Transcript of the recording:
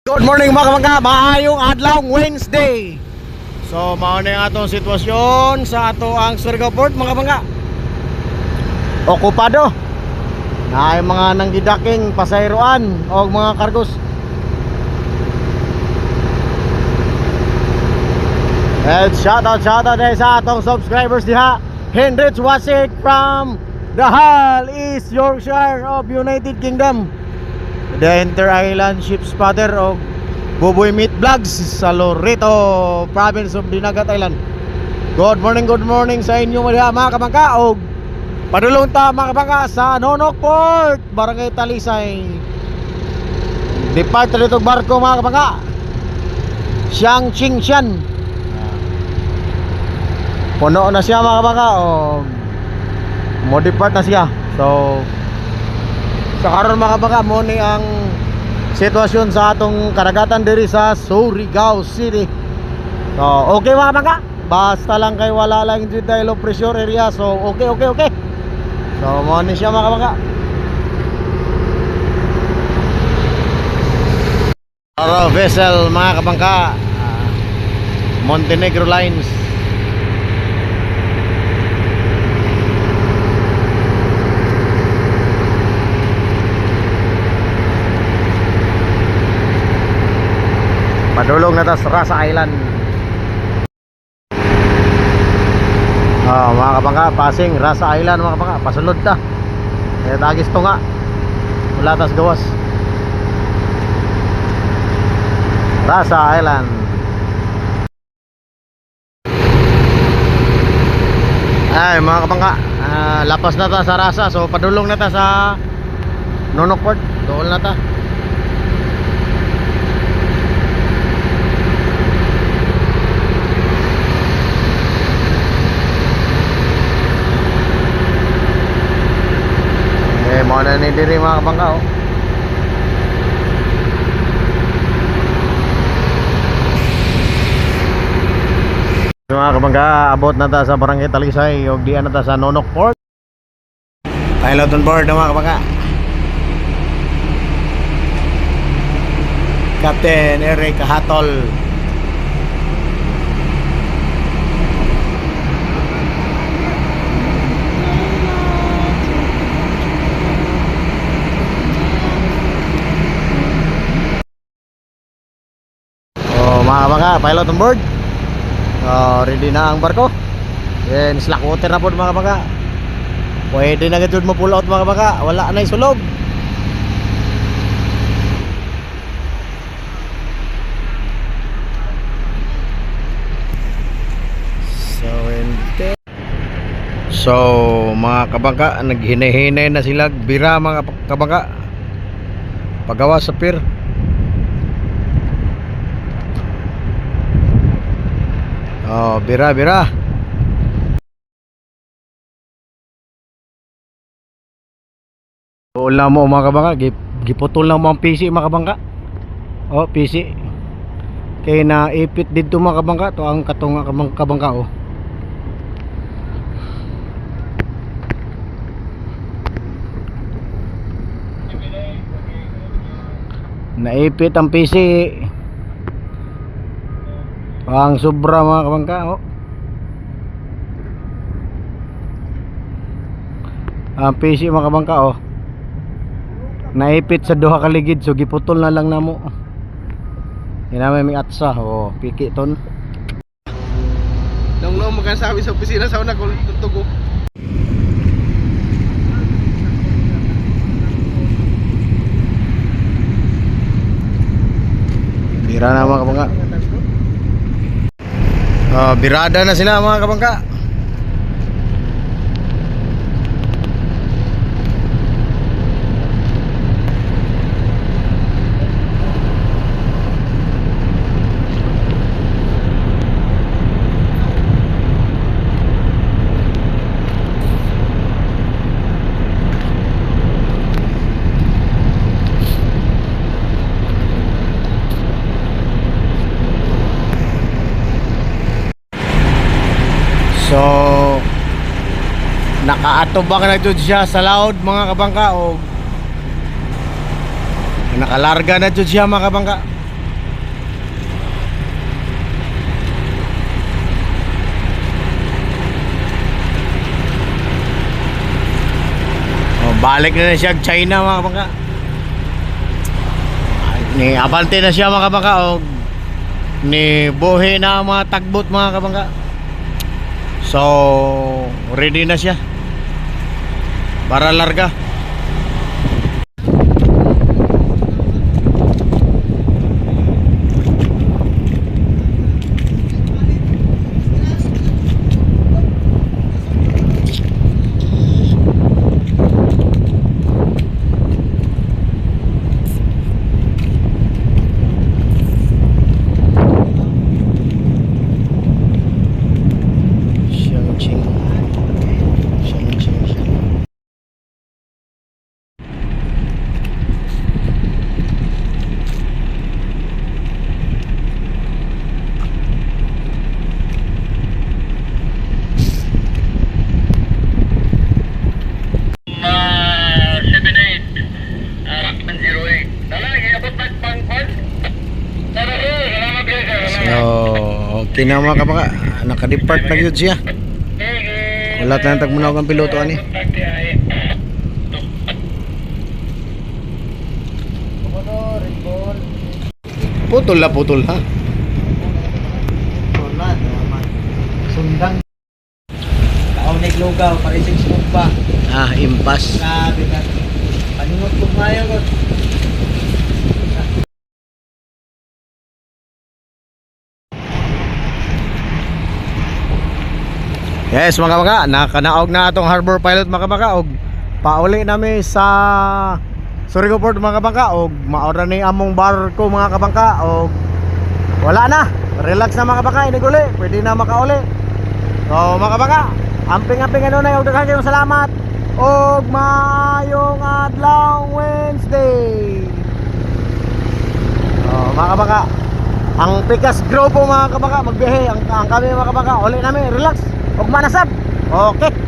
Good morning mga kabangka, maayong adlaw Wednesday. So mao na yung atong sitwasyon sa ato ang Surigao Port mga kabangka. Okupado na ay mga nanggidaking pasayroan o mga kargos. And shout out sa atong subscribers diha. Hendrich Wasik from the Hull, East Yorkshire of United Kingdom. The Inter-Island Ship Spotter o Buboy Meat Vlogs sa Loreto Province of Dinagat Island. Good morning sa inyo mga kabangka o padulong ta mga kabangka sa Nonok Port, Barangay Talisay. Depart dito barko mga kabangka, Xiang Qingshan. Puno na siya mga kabangka o mo depart na siya. So sa karon mga kabangka mo ni ang sitwasyon sa atong karagatan diri sa Surigao City. So okay mga kabangka, basta lang kay wala lang dito low pressure area. So okay. So mo ni siya mga kabangka. Aro vessel mga kabangka, Montenegro Lines. Padulong na ta sa Rasa Island. Mga kabangka, passing Rasa Island mga kabangka, pasulod ta. Kaya tagis to nga. Wala tas gawas. Rasa Island. Ay mga kabangka, lapas na ta sa Rasa. So padulong na ta sa Nonok Port. Doon na ta. Mo na ni diri mga kabangka oh. Mga kabangka, abot na ta sa Barangay Talisay ug diyan na ta sa Nonok Port. Pilot on board mga kabangka. Captain Eric Hatol. Mga kabangka, pilot on board. Ready na ang barko. Then slack water na po mga kabangka. Pwede na gajud mo pull out mga kabangka. Wala na isulog. So mga kabangka, naghinay-hinay na sila bira mga kabangka. Pagawa sa pier. Bira. Ulam mo mga kabangka, giputol lang mo ang PC mga kabangka. PC. Kaya naipit dito mga kabangka, to ang katunga kabangka oh. Naipit ang PC. Ang sobra mga kabangka oh. Ang PC mga kabangka oh, naipit sa duha ka ligid. So giputol na lang namo. Inamay may atsa oh, piki ton. Nung magkasabi sa opisina sa una ko tutugo. Bira na mga kabangka. Birada na sila mga kabangka. So nakaatubang na jud siya sa laod mga kabangka o nakalarga na jud siya mga kabangka. Balik na siya China mga kabangka. Ni abante na siya mga kabangka og ni buhi na ang mga tagbot mga kabangka. So ready na siya para larga. So, okay na mga kabaka. Naka-depart na yun siya. Wala tayong tagmunawag ang piloto ani. Putol ha. Sundang. Ako naglugaw, parising smoke pa. Ah, impas. Grabe ka. Paningot ko mayo ko. Yes mga kabaka, nakanaog na atong harbor pilot mga kabaka og pauli nami sa Surigao Port mga kabaka og maora ni among barko mga kabaka og wala na, relax na mga kabaka, iniguli, pwede na makauli. So mga kabaka, amping-amping ano na og daghang kayong salamat og maayong adlaw Wednesday. So mga kabaka, ang Pikas Grupo mga kabaka magbiyahe, ang kami mga kabaka uli nami, relax og manasab. Okay.